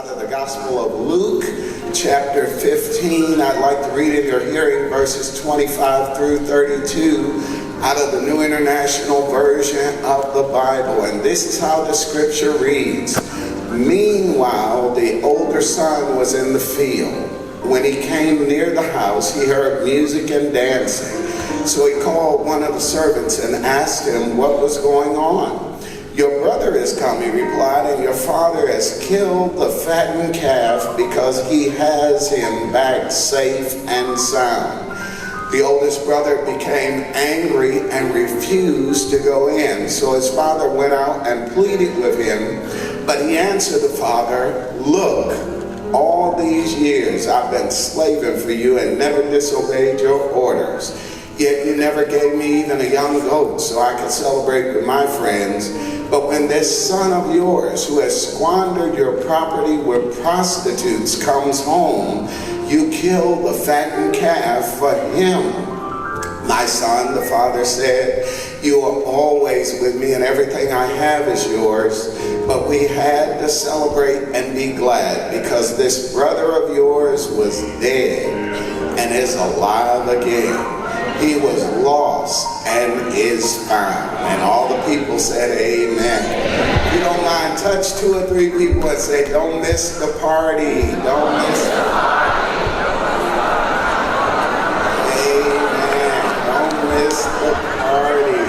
out of the Gospel of Luke, chapter 15. I'd like to read in your hearing verses 25 through 32 out of the New International Version of the Bible. And this is how the scripture reads. Meanwhile, the older son was in the field. When he came near the house, he heard music and dancing. So he called one of the servants and asked him what was going on. Your brother is come, he replied, and your father has killed the fattened calf because he has him back safe and sound. The oldest brother became angry and refused to go in. So his father went out and pleaded with him. But he answered the father, look, all these years I've been slaving for you and never disobeyed your orders. Yet you never gave me even a young goat so I could celebrate with my friends. But when this son of yours who has squandered your property with prostitutes comes home, you kill the fattened calf for him. My son, the father said, you are always with me and everything I have is yours. But we had to celebrate and be glad because this brother of yours was dead and is alive again. He was lost and is found. And all the people said, amen. If you don't mind, touch 2 or 3 people and say, don't miss the party. Don't miss the party. Amen. Don't miss the party.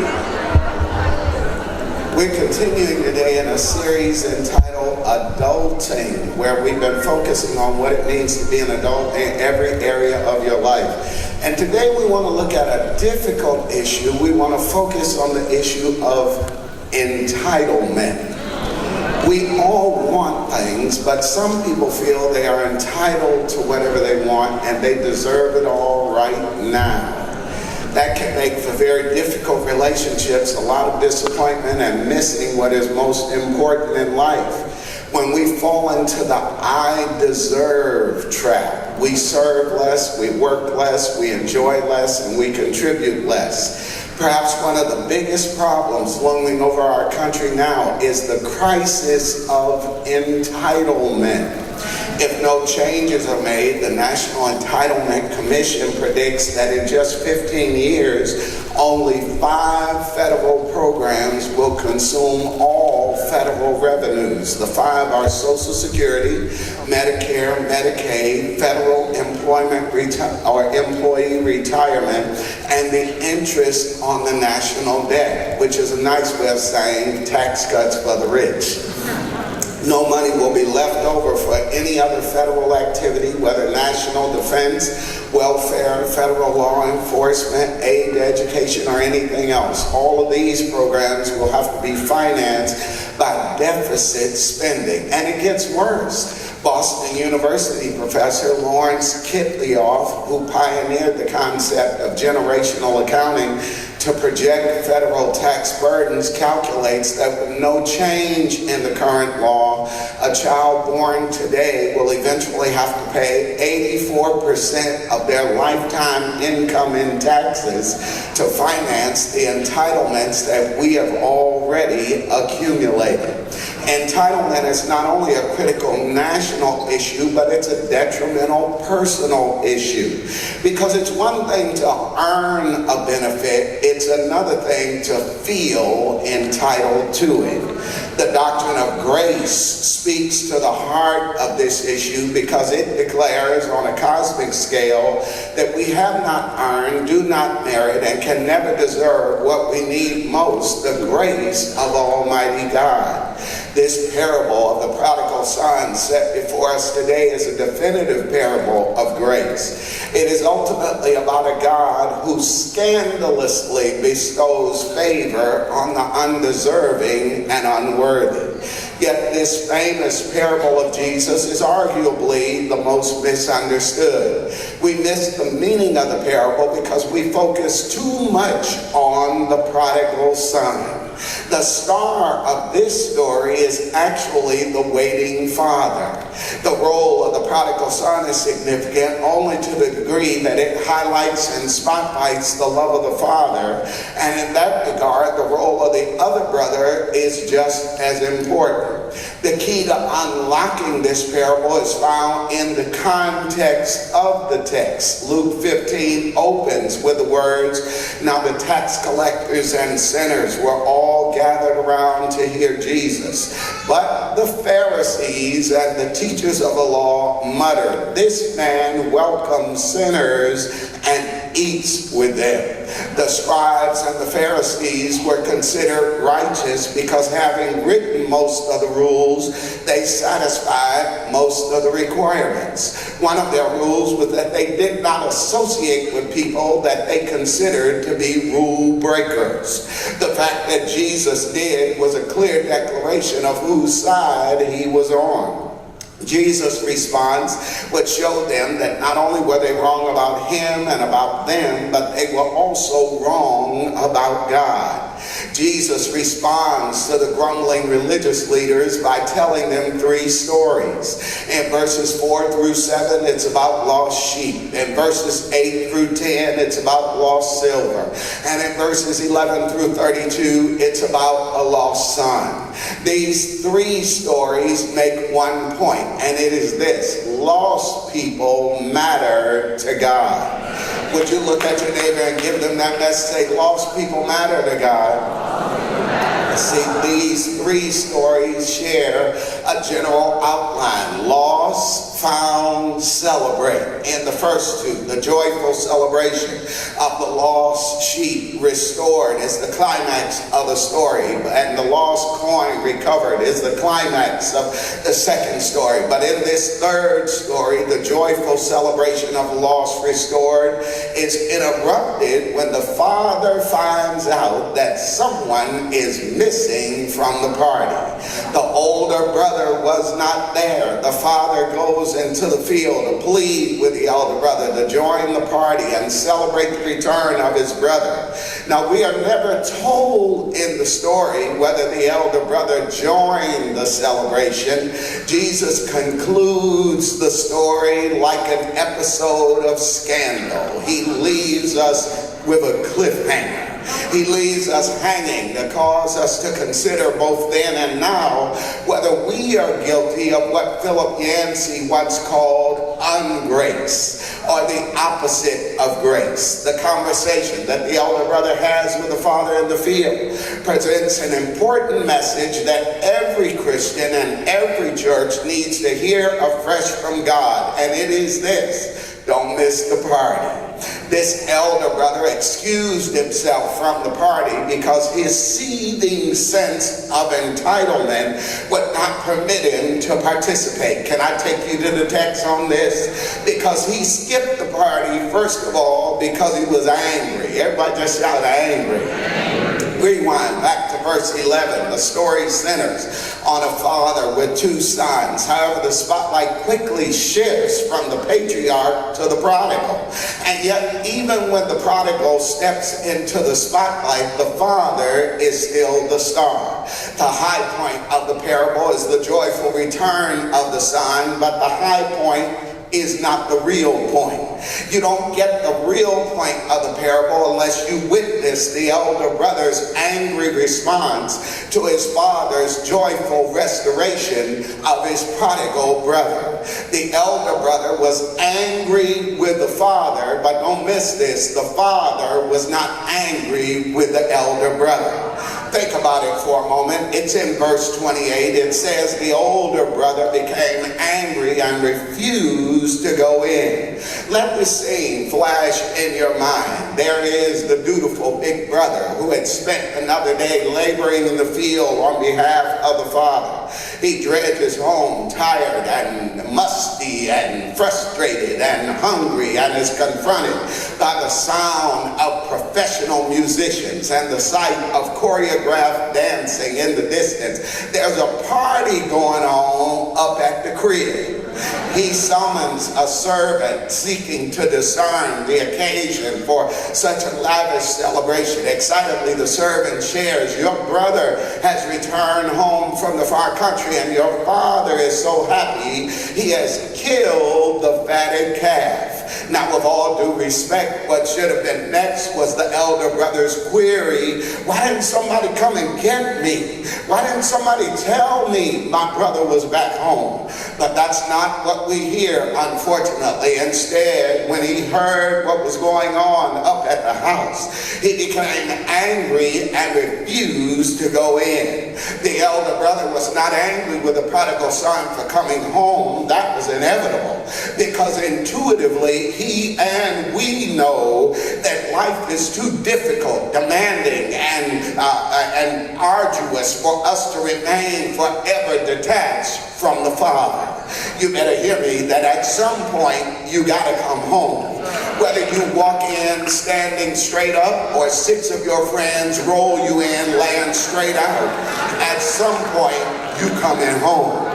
We're continuing today in a series entitled Adulting, where we've been focusing on what it means to be an adult in every area of your life. And today we want to look at a difficult issue. We want to focus on the issue of entitlement. We all want things, but some people feel they are entitled to whatever they want and they deserve it all right now. That can make for very difficult relationships, a lot of disappointment, and missing what is most important in life. When we fall into the I deserve trap, we serve less, we work less, we enjoy less, and we contribute less. Perhaps one of the biggest problems looming over our country now is the crisis of entitlement. If no changes are made, the National Entitlement Commission predicts that in just 15 years, only 5 federal programs will consume all federal revenues. The 5 are Social Security, Medicare, Medicaid, federal employment employee retirement, and the interest on the national debt, which is a nice way of saying tax cuts for the rich. No money will be left over for any other federal activity, whether national defense, welfare, federal law enforcement, aid to education, or anything else. All of these programs will have to be financed by deficit spending. And it gets worse. Boston University professor Lawrence Kitlioff, who pioneered the concept of generational accounting to project federal tax burdens, calculates that with no change in the current law, a child born today will eventually have to pay 84% of their lifetime income in taxes to finance the entitlements that we have already accumulated. Entitlement is not only a critical national issue, but it's a detrimental personal issue. Because it's one thing to earn a benefit, it's another thing to feel entitled to it. The doctrine of grace speaks to the heart of this issue because it declares on a cosmic scale that we have not earned, do not merit, and can never deserve what we need most, the grace of Almighty God. This parable of the prodigal son set before us today is a definitive parable of grace. It is ultimately about a God who scandalously bestows favor on the undeserving and unworthy. Yet this famous parable of Jesus is arguably the most misunderstood. We miss the meaning of the parable because we focus too much on the prodigal son. The star of this story is actually the waiting father. The role of the prodigal son is significant only to the degree that it highlights and spotlights the love of the father, and in that regard, the role of the other brother is just as important. The key to unlocking this parable is found in the context of the text. Luke 15 opens with the words, "Now the tax collectors and sinners were all gathered around to hear Jesus. But the Pharisees and the teachers of the law muttered, 'This man welcomes sinners and eats with them.'" The scribes and the Pharisees were considered righteous because, having written most of the rules, they satisfied most of the requirements. One of their rules was that they did not associate with people that they considered to be rule breakers. The fact that Jesus did was a clear declaration of whose side he was on. Jesus' response would show them that not only were they wrong about him and about them, but they were also wrong about God. Jesus responds to the grumbling religious leaders by telling them three stories. In verses 4 through 7, it's about lost sheep. In verses 8 through 10, it's about lost silver. And in verses 11 through 32, it's about a lost son. These three stories make one point, and it is this: lost people matter to God. Would you look at your neighbor and give them that message? Say, lost people matter to God. See, these three stories share a general outline: lost, found, celebrate. In the first two, the joyful celebration of the lost sheep restored is the climax of the story, and the lost coin recovered is the climax of the second story. But in this third story, the joyful celebration of lost restored is interrupted when the father finds out that someone is missing from the party. The older brother was not there. The father goes into the field to plead with the elder brother to join the party and celebrate the return of his brother. Now, we are never told in the story whether the elder brother joined the celebration. Jesus concludes the story like an episode of Scandal. He leaves us with a cliffhanger. He leaves us hanging to cause us to consider both then and now whether we are guilty of what Philip Yancey once called ungrace, or the opposite of grace. The conversation that the elder brother has with the father in the field presents an important message that every Christian and every church needs to hear afresh from God, and it is this: don't miss the party. This elder brother excused himself from the party because his seething sense of entitlement would not permit him to participate. Can I take you to the text on this? Because he skipped the party, first of all, because he was angry. Everybody just shout, angry. Rewind back to verse 11. The story centers on a father with two sons. However, the spotlight quickly shifts from the patriarch to the prodigal. And yet, even when the prodigal steps into the spotlight, the father is still the star. The high point of the parable is the joyful return of the son, but the high point is not the real point. You don't get the real point of the parable unless you witness the elder brother's angry response to his father's joyful restoration of his prodigal brother. The elder brother was angry with the father, but don't miss this: the father was not angry with the elder brother. Think about it for a moment. It's in verse 28. It says the older brother became angry and refused to go in. Let the scene flash in your mind. There is the dutiful big brother who had spent another day laboring in the field on behalf of the father. He dredges home tired and musty and frustrated and hungry, and is confronted by the sound of professional musicians and the sight of choreographed dancing in the distance. There's a party going on up at the crib. He summons a servant seeking to discern the occasion for such a lavish celebration. Excitedly, the servant shares, "Your brother has returned home from the far country, and your father is so happy he has killed the fatted calf." Now, with all due respect, what should have been next was the elder brother's query: why didn't somebody come and get me? Why didn't somebody tell me my brother was back home? But that's not what we hear, unfortunately. Instead, when he heard what was going on up at the house, he became angry and refused to go in. The elder brother was not angry with the prodigal son for coming home. That was inevitable, because intuitively he and we know that life is too difficult, demanding, and arduous for us to remain forever detached from the Father. You better hear me, that at some point you got to come home. Whether you walk in standing straight up or 6 of your friends roll you in laying straight out, at some point you coming home.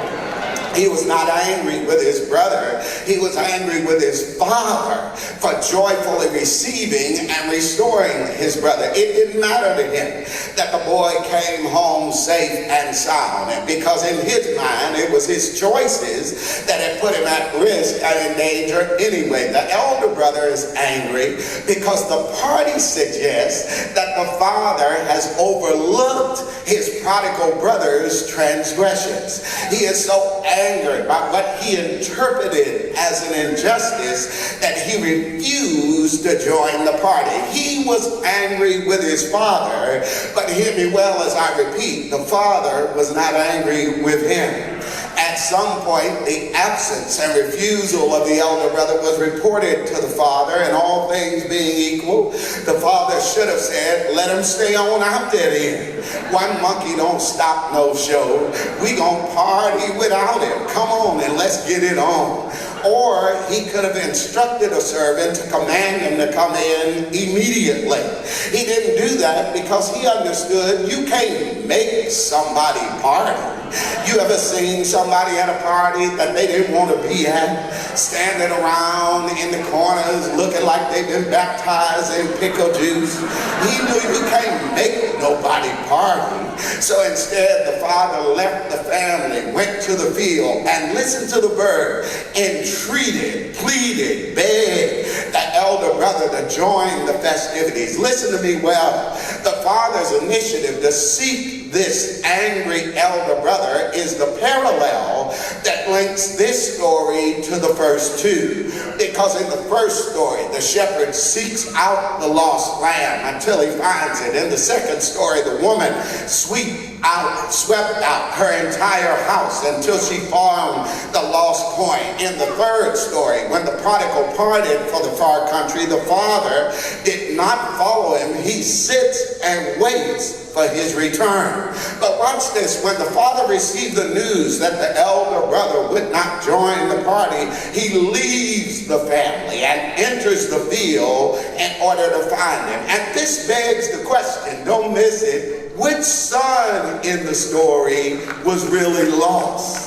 He was not angry with his brother. He was angry with his father for joyfully receiving and restoring his brother. It didn't matter to him that the boy came home safe and sound, and because in his mind it was his choices that had put him at risk and in danger anyway. The elder brother is angry because the party suggests that the father has overlooked his prodigal brother's transgressions. He is so angered by what he interpreted as an injustice that he refused to join the party. He was angry with his father, but hear me well as I repeat, the father was not angry with him. At some point, the absence and refusal of the elder brother was reported to the father, and all things being equal, the father should have said, let him stay on out there then. One monkey don't stop no show. We gonna party without him. Come on and let's get it on. Or he could have instructed a servant to command him to come in immediately. He didn't do that because he understood you can't make somebody party. You ever seen somebody at a party that they didn't want to be at, standing around in the corners looking like they've been baptized in pickle juice? He knew you can't make nobody party. So instead, the father left the family, went to the field, and listened to the bird, entreated, pleaded, begged the elder brother to join the festivities. Listen to me well. The father's initiative to seek this angry elder brother is the parallel that links this story to the first two. Because in the first story, the shepherd seeks out the lost lamb until he finds it. In the second story, the woman swept out her entire house until she found the lost coin. In the third story, when the prodigal parted for the far country, the father did not follow him. He sits and waits for his return. But watch this. When the father received the news that the elder brother would not join the party, he leaves the family and enters the field in order to find him. And this begs the question, don't miss it, which son in the story was really lost?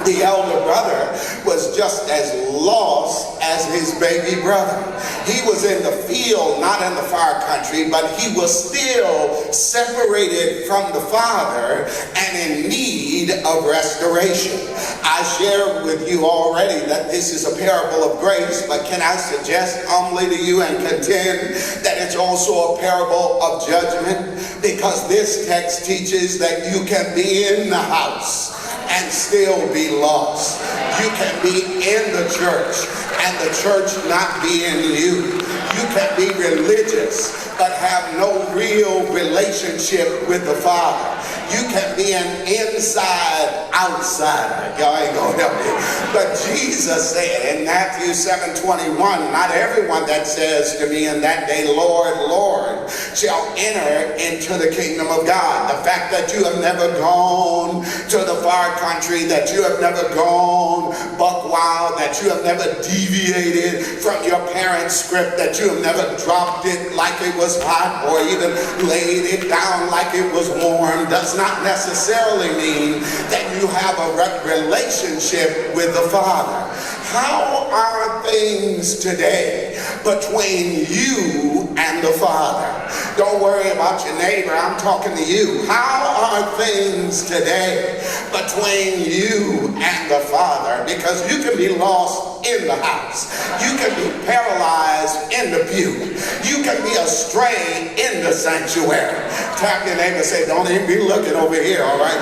The elder brother was just as lost as his baby brother. He was in the field, not in the far country, but he was still separated from the father and in need of restoration. I shared with you already that this is a parable of grace, but can I suggest humbly to you and contend that it's also a parable of judgment? Because this text teaches that you can be in the house and still be lost. You can be in the church and the church not be in you. You can be religious but have no real relationship with the Father. You can be an inside outsider. Y'all ain't gonna help me. But Jesus said in Matthew 7:21, not everyone that says to me in that day, Lord, Lord, shall enter into the kingdom of God. The fact that you have never gone to the far country, that you have never gone buck wild, that you have never deviated from your parents' script, that you have never dropped it like it was hot or even laid it down like it was warm, does not necessarily mean that you have a relationship with the Father. How are things today between you and the Father? Don't worry about your neighbor, I'm talking to you. How are things today between you and the Father, because you can be lost in the house. You can be paralyzed in the pew. You can be astray in the sanctuary. Tap your neighbor and say, don't even be looking over here, all right?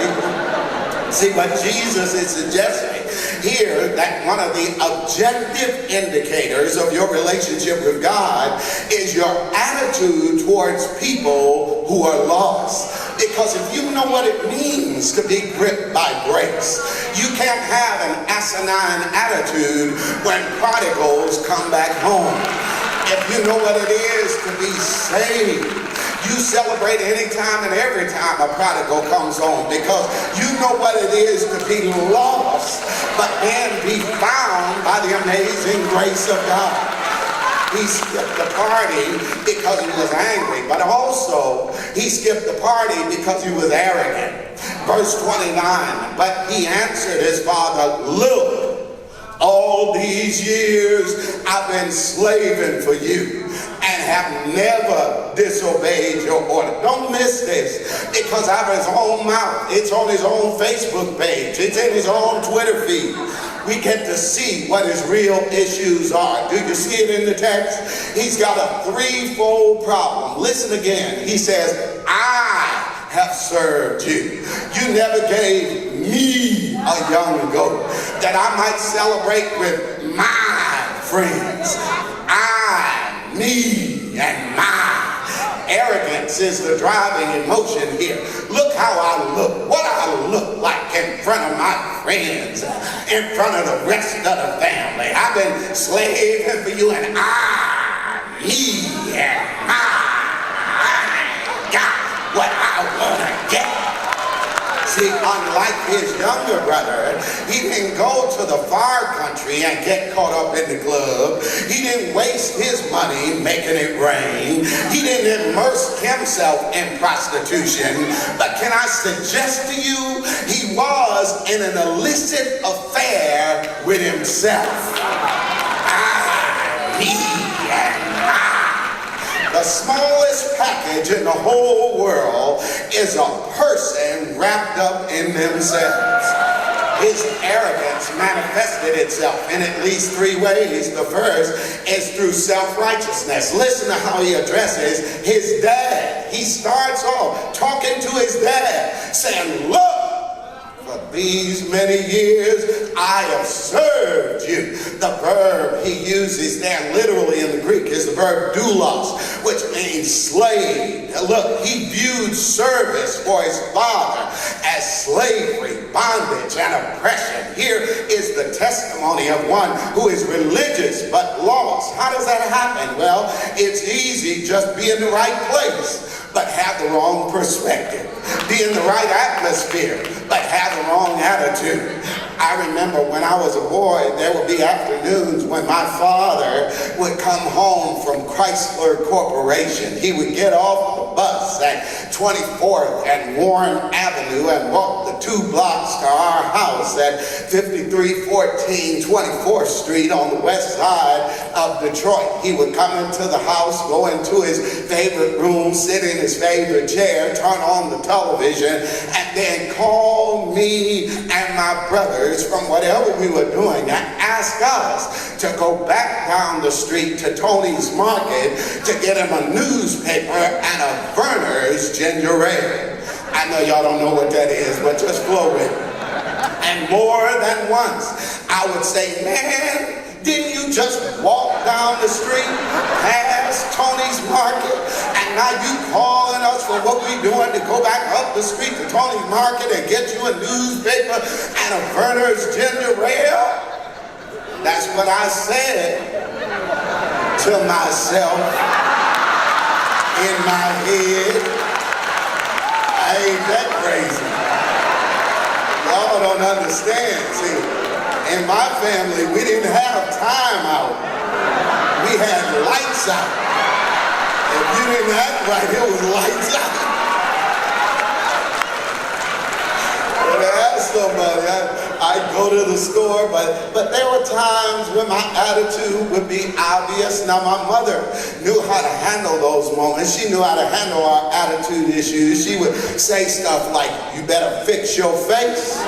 See, but Jesus is suggesting here that one of the objective indicators of your relationship with God is your attitude towards people who are lost. Because if you know what it means to be gripped by grace, you can't have an asinine attitude when prodigals come back home. If you know what it is to be saved, you celebrate any time and every time a prodigal comes home, because you know what it is to be lost but then be found by the amazing grace of God. He skipped the party because he was angry, but also he skipped the party because he was arrogant. Verse 29, but he answered his father, look, all these years I've been slaving for you and have never disobeyed your order. Don't miss this, because out of his own mouth, it's on his own Facebook page, it's in his own Twitter feed, we get to see what his real issues are. Do you see it in the text? He's got a threefold problem. Listen again. He says, I have served you. You never gave me a young goat that I might celebrate with my friends. I, me, and mine. Arrogance is the driving emotion here. Look how I look, what I look like in front of my friends, in front of the rest of the family. I've been slaving for you, and I, me, and I got what I want to get. See, unlike his younger brother, he didn't go to the far country and get caught up in the club. He didn't waste his money making it rain. He didn't immerse himself in prostitution. But can I suggest to you, he was in an illicit affair with himself. I, me, and I. The smallest package in the whole world is a person wrapped up in themselves. His arrogance manifested itself in at least three ways. The first is through self-righteousness. Listen to how he addresses his dad. He starts off talking to his dad, saying, look, for these many years I have served you. The verb he uses there literally in the Greek is the verb doulos, which means slave. Look, he viewed service for his father as slavery, bondage, and oppression. Here is the testimony of one who is religious but lost. How does that happen? Well, it's easy. Just be in the right place but have the wrong perspective. Be in the right atmosphere but have the wrong attitude. I remember when I was a boy, there would be afternoons when my father would come home from Chrysler Corporation. He would get off the bus at 24th and Warren Avenue and walk the 2 blocks to our house at 5314 24th Street on the west side of Detroit. He would come into the house, go into his favorite room, sit in his favorite chair, turn on the television, and then call me and my brothers from whatever we were doing and ask us to go back down the street to Tony's Market to get him a newspaper and a Verner's ginger ale. I know y'all don't know what that is, but just flow with it. And more than once, I would say, man, didn't you just walk down the street past Tony's Market, and now you calling us for what we doing to go back up the street to Tony's Market and get you a newspaper and a Verner's ginger ale? That's what I said to myself in my head. I ain't that crazy. Y'all don't understand. See, in my family, we didn't have time out. We had lights out. If you didn't act right, it was lights out. When I asked somebody, I'd go to the store, but there were times when my attitude would be obvious. Now, my mother knew how to handle those moments. She knew how to handle our attitude issues. She would say stuff like, you better fix your face.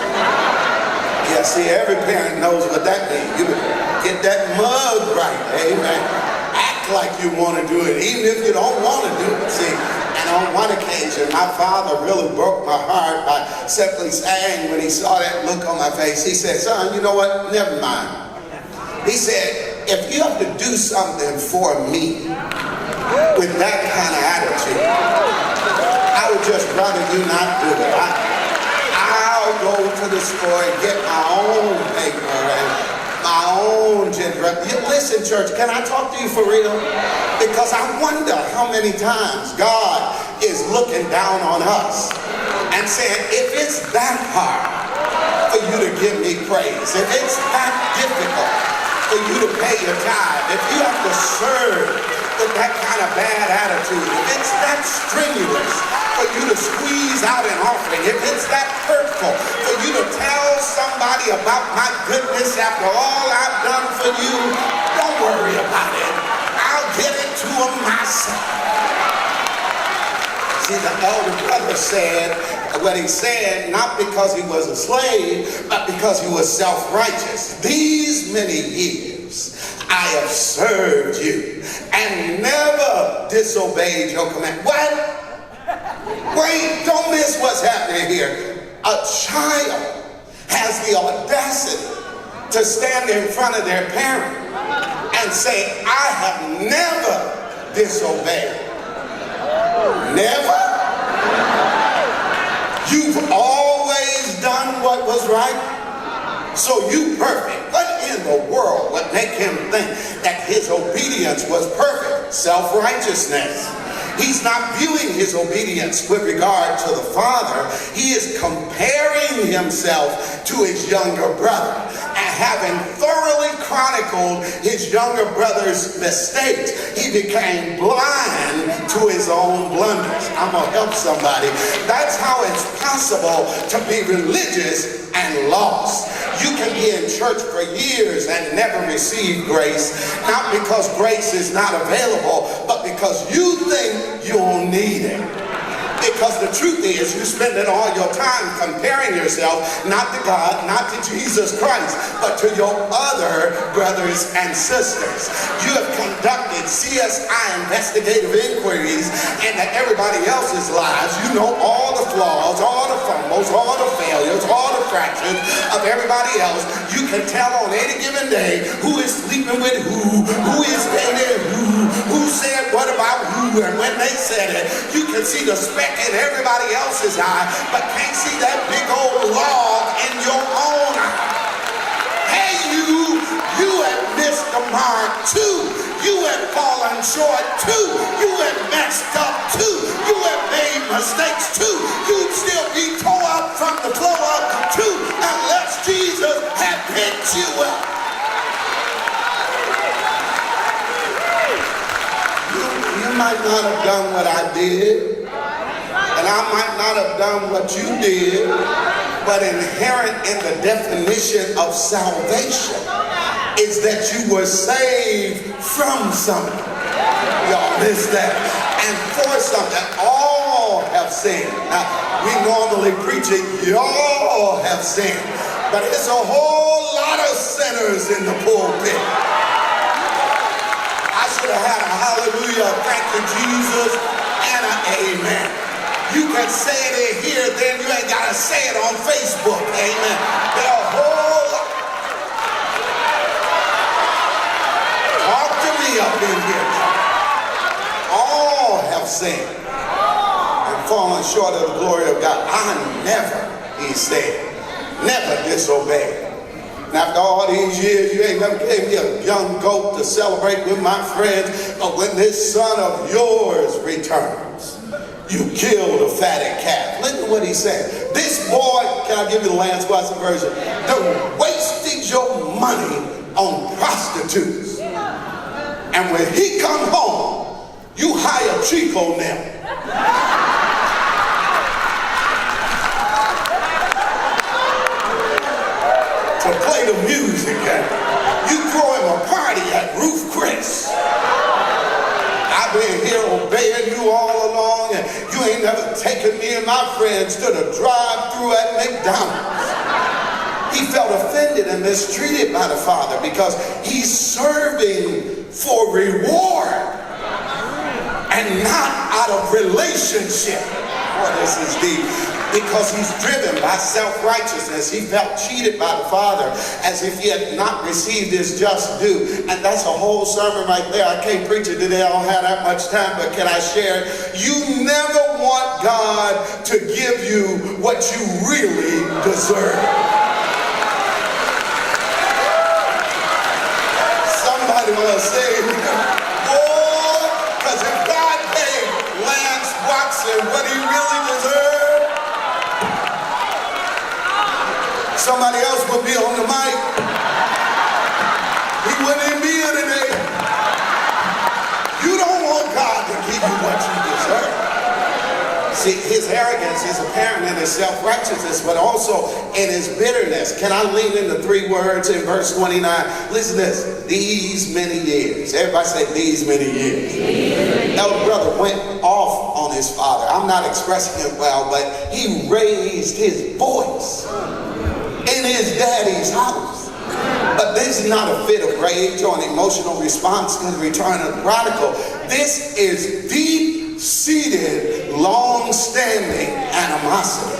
Yeah, see, every parent knows what that means. You get that mug right, amen. Act like you want to do it, even if you don't want to do it. See, and on one occasion, my father really broke my heart by simply saying, when he saw that look on my face, he said, son, you know what? Never mind. He said, if you have to do something for me with that kind of attitude, I would just rather you not do it. I'll go to the store and get my own paper and my own ginger. Listen, church, can I talk to you for real? Because I wonder how many times God is looking down on us and saying, if it's that hard for you to give me praise, if it's that difficult for you to pay your tithe, if you have to serve with that kind of bad attitude, if it's that strenuous for you to squeeze out an offering, if it's that hurtful for you to tell somebody about my goodness after all I've done for you, don't worry about it. I'll get it to them myself. See, the elder brother said what he said, not because he was a slave, but because he was self-righteous. These many years I have served you and never disobeyed your command. What? Wait, don't miss what's happening here. A child has the audacity to stand in front of their parent and say, I have never disobeyed. Never? You've always done what was right? So you perfect. What in the world would make him think that his obedience was perfect? Self-righteousness. He's not viewing his obedience with regard to the Father. He is comparing himself to his younger brother. And having thoroughly chronicled his younger brother's mistakes, he became blind to his own blunders. I'm going to help somebody. That's how it's possible to be religious and lost. You can be in church for years and never receive grace, not because grace is not available, but because you think you don't need it. Because the truth is, you're spending all your time comparing yourself not to God, not to Jesus Christ, but to your other brothers and sisters. You have conducted CSI investigative inquiries into everybody else's lives. You know all the flaws, all the fumbles, all the failures, all the fractures of everybody else. You can tell on any given day who is sleeping with who is dating who said what about who, and when they said it. You can see the speck in everybody else's eye, but can't see that big old log in your own eye. Hey, you have missed the mark too. You have fallen short too. You have messed up too. You have made mistakes too. You'd still be tore up from the floor up too, unless Jesus had picked you up. You might not have done what I did, and I might not have done what you did, but inherent in the definition of salvation is that you were saved from something. Y'all missed that. And for something. All have sinned. Now, we normally preach it, y'all have sinned, but it's a whole lot of sinners in the pulpit. I should have had a hallelujah, thank you Jesus, and an amen. You can say it in here, then you ain't got to say it on Facebook, amen. There are a whole lot. Talk to me up in here. All have sinned and fallen short of the glory of God. I never, he said, never disobeyed. And after all these years, you ain't never gave me a young goat to celebrate with my friends. But when this son of yours returns, you killed a fatted calf. Look at what he said. This boy, can I give you the Lance Watson version? Done wasted your money on prostitutes. And when he come home, you hire Chico now. To play the music, and you throw him a party at Ruth Chris. I've been here obeying you all along, and you ain't never taken me and my friends to the drive-thru at McDonald's. He He felt offended and mistreated by the father because he's serving for reward and not out of relationship. Boy, this is deep. Because he's driven by self-righteousness. He felt cheated by the father as if he had not received his just due. And that's a whole sermon right there. I can't preach it today. I don't have that much time, but can I share it? You never want God to give you what you really deserve. Somebody will say, oh, because if God gave Lance Watson what he really deserved, somebody else would be on the mic. He wouldn't even be here today. You don't want God to give you what you deserve. See, his arrogance is apparent in his self-righteousness, but also in his bitterness. Can I lean into 3 words in verse 29? Listen to this. These many years. Everybody say, these many years. Elder brother went off on his father. I'm not expressing it well, but he raised his voice in his daddy's house. But this is not a fit of rage or an emotional response to the return of the prodigal. This is deep-seated, long-standing animosity.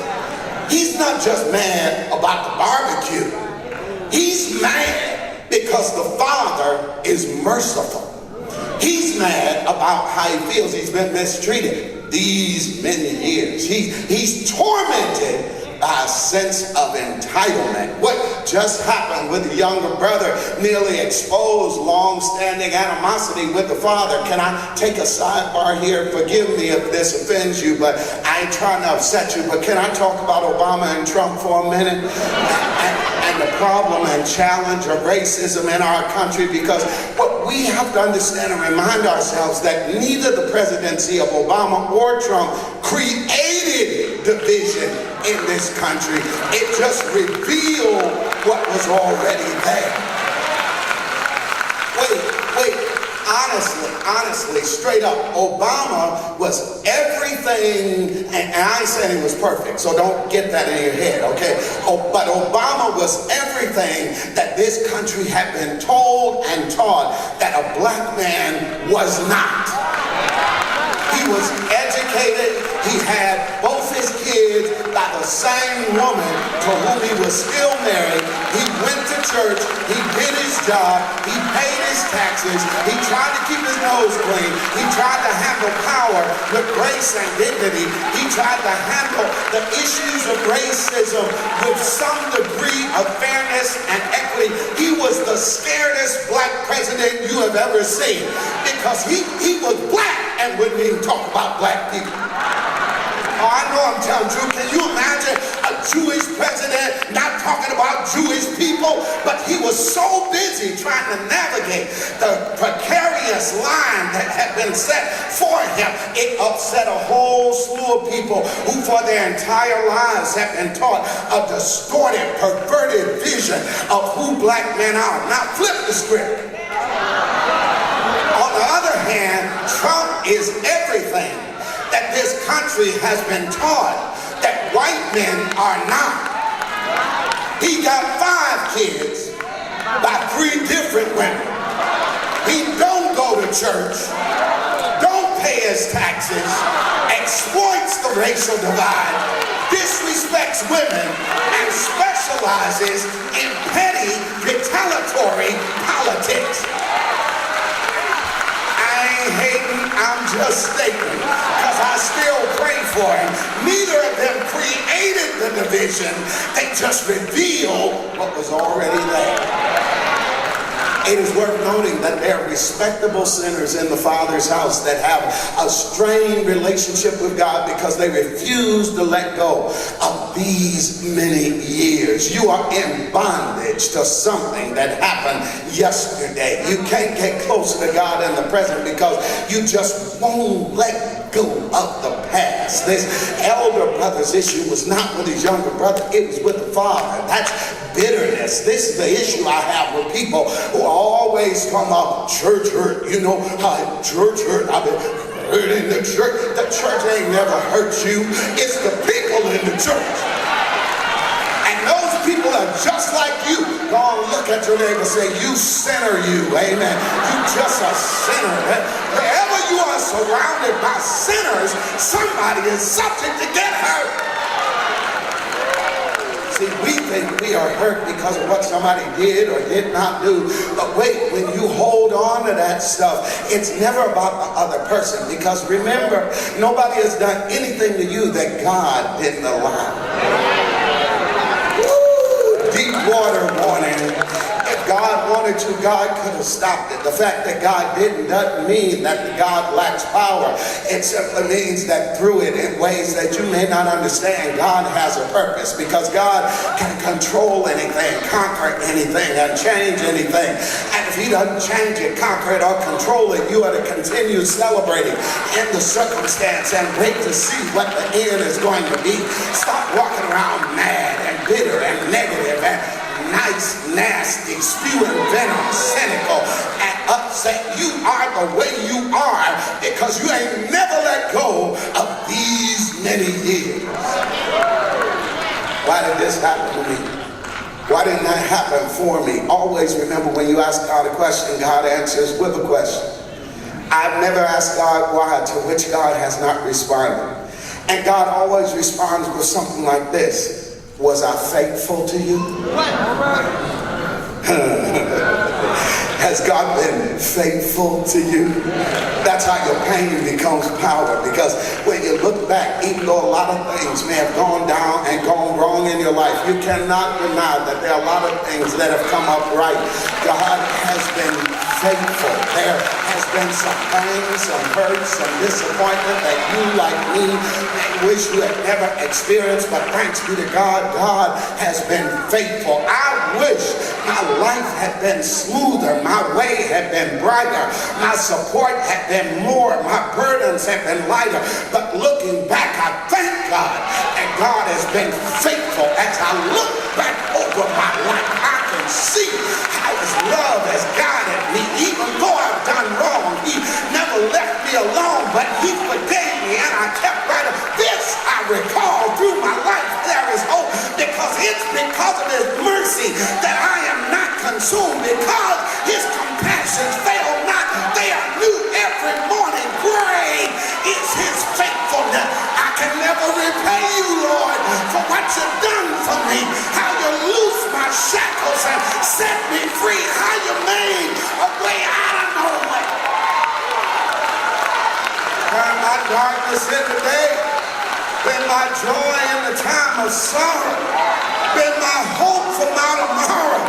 He's not just mad about the barbecue. He's mad because the father is merciful. He's mad about how he feels he's been mistreated these many years. He's tormented by a sense of entitlement. What just happened with the younger brother nearly exposed long-standing animosity with the father. Can I take a sidebar here? Forgive me if this offends you, but I ain't trying to upset you, but can I talk about Obama and Trump for a minute? And the problem and challenge of racism in our country, because what we have to understand and remind ourselves that neither the presidency of Obama or Trump created division in this country. It just revealed what was already there. Wait, honestly, straight up, Obama was everything, and I ain't saying he was perfect, so don't get that in your head, okay? But Obama was everything that this country had been told and taught that a black man was not. He was educated. He had both his kids by the same woman to whom he was still married. He went to church. He did his job. He paid his taxes. He tried to keep his nose clean. He tried to handle power with grace and dignity. He tried to handle the issues of racism with some degree of fairness and equity. He was the scaredest black president you have ever seen because he was black and wouldn't even talk about black people. Oh, I know I'm telling you. Can you imagine a Jewish president not talking about Jewish people? But he was so busy trying to navigate the precarious line that had been set for him. It upset a whole slew of people who for their entire lives have been taught a distorted, perverted vision of who black men are. Now flip the script. On the other hand, Trump is everything that this country has been taught that white men are not. He got 5 kids by 3 different women. He don't go to church, don't pay his taxes, exploits the racial divide, disrespects women, and specializes in petty, retaliatory politics. Hating, I'm just stating, because I still pray for him. Neither of them created the division. They just revealed what was already there. It is worth noting that there are respectable sinners in the Father's house that have a strained relationship with God because they refuse to let go of these many years. You are in bondage to something that happened yesterday. You can't get closer to God in the present because you just won't let go of the past. This elder brother's issue was not with his younger brother, it was with the father. That's bitterness. This is the issue I have with people who are always talking about church hurt. You know how church hurt. I've been hurt in the church. The church ain't never hurt you. It's the people in the church. And those people are just just like you. Go on, look at your neighbor and say, you sinner, you. Amen. You just a sinner. Wherever you are surrounded by sinners, somebody is subject to get hurt. See, we think we are hurt because of what somebody did or did not do. But wait, when you hold on to that stuff, it's never about the other person. Because remember, nobody has done anything to you that God didn't allow. Woo, deep water warning. If God wanted to, God could have stopped it. The fact that God didn't doesn't mean that God lacks power. It simply means that through it, in ways that you may not understand, God has a purpose. Because God can control anything, conquer anything, and change anything. And if He doesn't change it, conquer it, or control it, you are to continue celebrating in the circumstance and wait to see what the end is going to be. Stop walking around mad and bitter and negative and nice, nasty, spewing venom, cynical, and upset. You are the way you are because you ain't never let go of these many years. Why did this happen to me? Why didn't that happen for me? Always remember, when you ask God a question, God answers with a question. I've never asked God why, to which God has not responded. And God always responds with something like this. Was I faithful to you? Has God been faithful to you? That's how your pain becomes power. Because when you look back, even though a lot of things may have gone down and gone wrong in your life, you cannot deny that there are a lot of things that have come up right. God has been faithful. There has been some pain, some hurt, some disappointment that you, like me, wish you had never experienced, but thanks be to God, God has been faithful. I wish my life had been smoother, my way had been brighter, my support had been more, my burdens had been lighter. But looking back, I thank God, and God has been faithful. As I look back over my life, I can see how His love has guided me. Even though I've done wrong, He never left me alone, but He forgave me, and I kept right up. This I recall through my life. There is hope, because it's because of His mercy that I am not consumed, because His compassions fail not. They are new every morning. Great is His faithfulness. I can never repay you, Lord, for what you've done for me. How you loose my shackles and set me free. How you made a way out of no way. Turn my darkness into day. Been my joy in the time of sorrow. Been my hope for my tomorrow.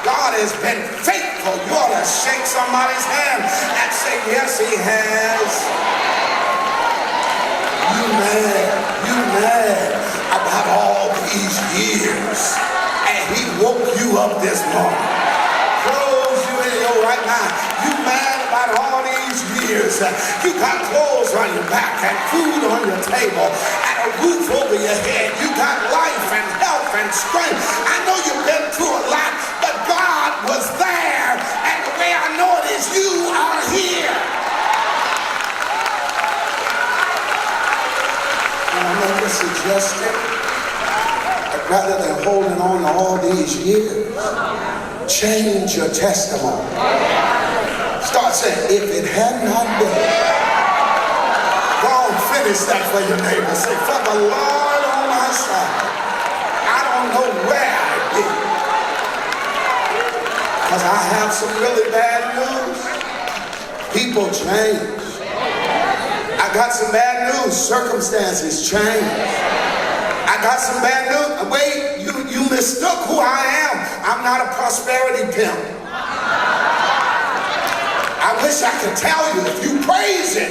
God has been faithful. You ought to shake somebody's hand and say, yes, He has. You mad about all these years, and He woke you up this morning. Clothes you in your right mind. You mad about all these years. You got clothes on your back and food on your table and a roof over your head. You got life and health and strength. I know you've been through a lot, but God was there, and the way I know it is you are here. And I make a suggestion that rather than holding on to all these years, change your testimony. Start saying, if it had not been. Go on, finish that for your neighbor. Say, for the Lord on my side, I don't know where I'd be. Because I have some really bad news. People change. I got some bad news. Circumstances change. I got some bad news. Wait, you mistook who I am. I'm not a prosperity pimp. I wish I could tell you, if you praise it,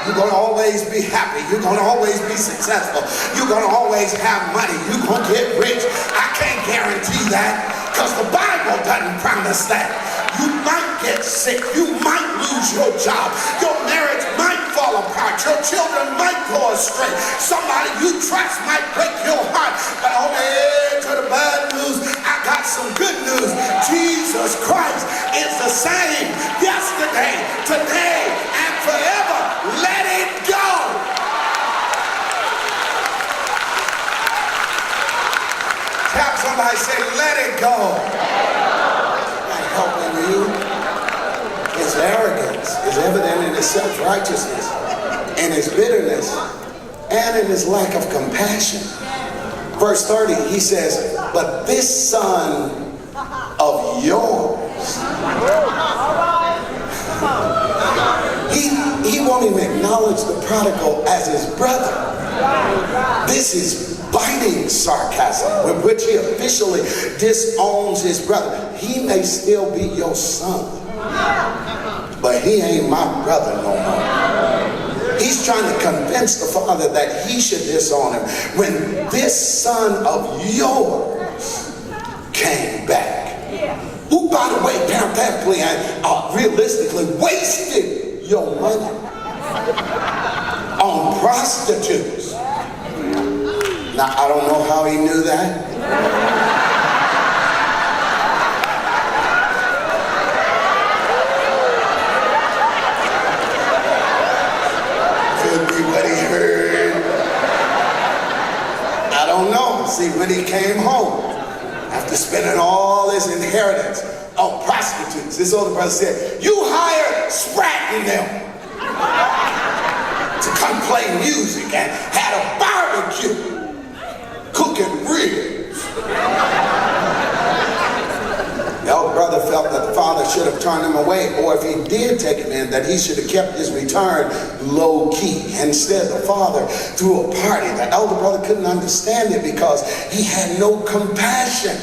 you're going to always be happy. You're going to always be successful. You're going to always have money. You're going to get rich. I can't guarantee that, because the Bible doesn't promise that. You might get sick. You might lose your job. Your marriage might fall apart. Your children might go astray. Somebody you trust might break your heart. But on the edge of the bad news, I got some good news. Jesus Christ is the same yesterday, today, and forever. Let it go. Tap somebody Somebody say, let it go. Not helping you. His arrogance is evident in his self-righteousness, in his bitterness, and in his lack of compassion. Verse 30, he says, but this son of yours, he won't even acknowledge the prodigal as his brother. This is biting sarcasm with which he officially disowns his brother. He may still be your son, but he ain't my brother no more. He's trying to convince the father that he should disown him when this son of yours came back, who, by the way, parenthetically and realistically wasted your money on prostitutes. Now, I don't know how he knew that. Could be what he heard. I don't know. See, when he came home, after spending all his inheritance on prostitutes, this older brother said, you hired Sprat and them to come play music and had a barbecue, cooking ribs. The older brother felt that the father should have turned him away, or if he did take him in, that he should have kept his return low key. Instead, the father threw a party. The elder brother couldn't understand it because he had no compassion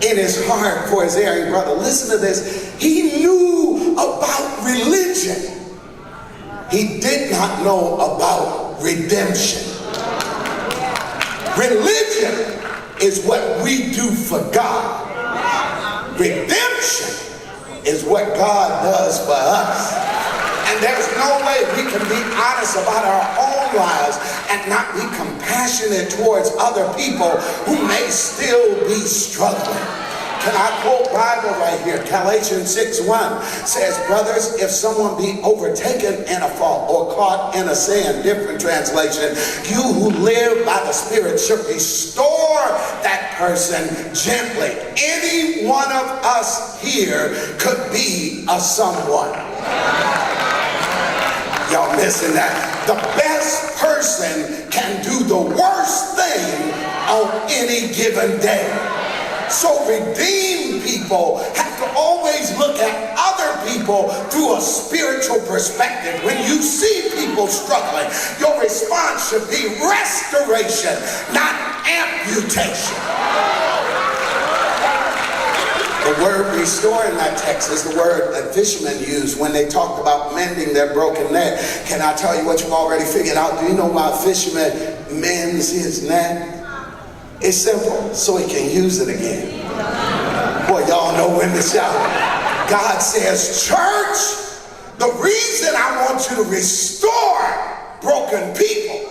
in his heart for his erring brother. Listen to this. He knew about religion. He did not know about redemption. Religion is what we do for God. Redemption is what God does for us. And there's no way we can be honest about our own lives and not be compassionate towards other people who may still be struggling. Can I quote Bible right here? Galatians 6:1 says, brothers, if someone be overtaken in a fault or caught in a sin, different translation, you who live by the Spirit should restore that person gently. Any one of us here could be a someone. Y'all missing that? The best person can do the worst thing on any given day. So redeemed people have to always look at other people through a spiritual perspective. When you see people struggling, your response should be restoration, not amputation. The word restore in that text is the word that fishermen used when they talked about mending their broken net. Can I tell you what you've already figured out? Do you know why a fisherman mends his net? It's simple, so he can use it again. Boy, y'all know when to shout. God says, church, the reason I want you to restore broken people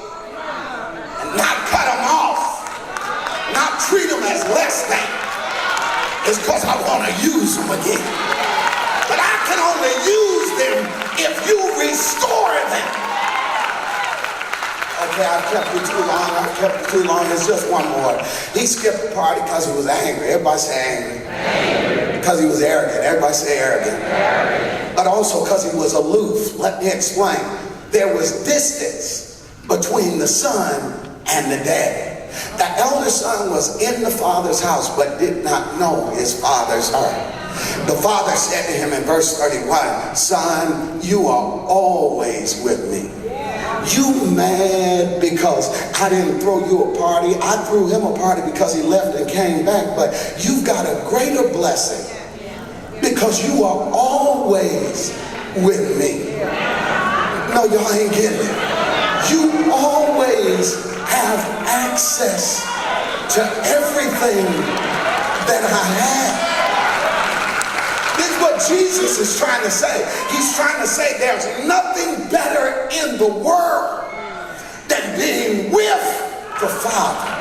and not cut them off, not treat them as less than, is because I want to use them again. But I can only use them if you restore them. Okay, I've kept you too long. It's just one more. He skipped the party because he was angry. Everybody say angry. Because he was arrogant. Everybody say arrogant. But also because he was aloof. Let me explain. There was distance between the son and the daddy. The elder son was in the father's house but did not know his father's heart. The father said to him in verse 31, son, you are always with me. You mad because I didn't throw you a party? I threw him a party because he left and came back. But you've got a greater blessing because you are always with me. No, y'all ain't getting it. You always have access to everything that I have. This is what Jesus is trying to say. He's trying to say there's nothing better in the world than being with the Father.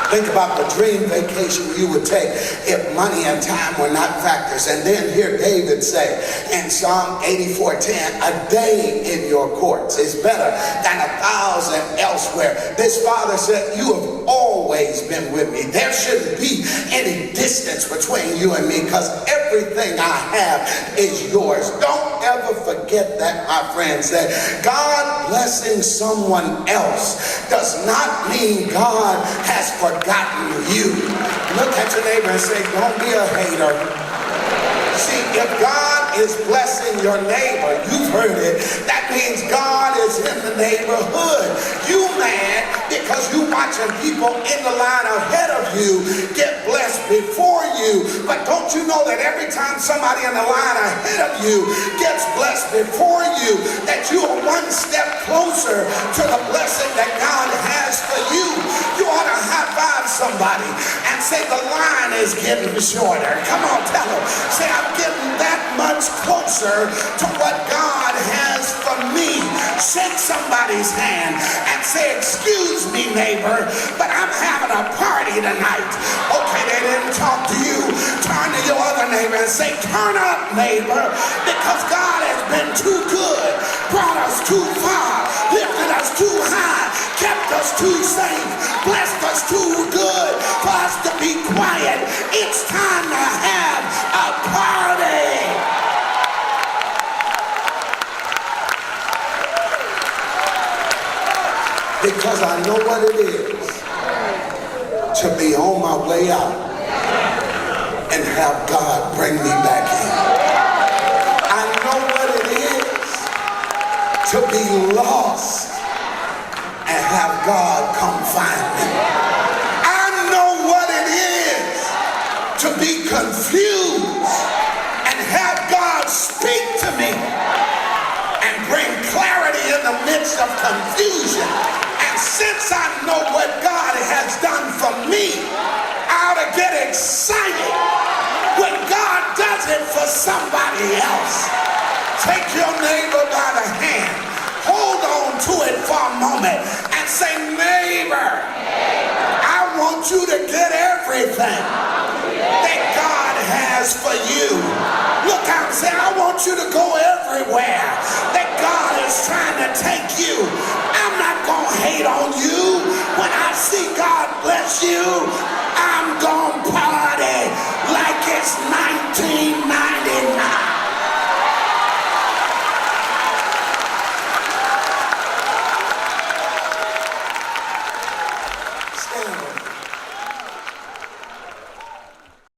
Think about the dream vacation you would take if money and time were not factors. And then hear David say in Psalm 84:10, a day in your courts is better than 1,000 elsewhere. This Father said, you have always always been with me. There shouldn't be any distance between you and me, because everything I have is yours. Don't ever forget that, my friends, that God blessing someone else does not mean God has forgotten you. Look at your neighbor and say, don't be a hater. See, if God is blessing your neighbor, you've heard it, that means God is in the neighborhood. You mad because you watching people in the line ahead of you get blessed before you. But don't you know that every time somebody in the line ahead of you gets blessed before you, that you are one step closer to the blessing that God has for you? You ought to high five somebody and say, the line is getting shorter. Come on, tell them. Say, I'm getting that much closer to what God has for me. Shake somebody's hand and say, excuse me, neighbor, but I'm having a party tonight. Okay, they didn't talk to you. Turn to your other neighbor and say, turn up, neighbor, because God has been too good, brought us too far, lifted us too high, kept us too safe, blessed us too good for us to be quiet. It's time to have a party. Because I know what it is to be on my way out and have God bring me back in. I know what it is to be lost and have God come find me. I know what it is to be confused and have God speak to me and bring clarity in the midst of confusion. And since I know what God has done for me, I ought to get excited when God does it for somebody else. Take your neighbor by the hand, hold on to it for a moment, and say, neighbor, I want you to get everything that God has for you. Look out and say, I want you to go everywhere that God is trying to take you. I'm not going to hate on you when I see God bless you.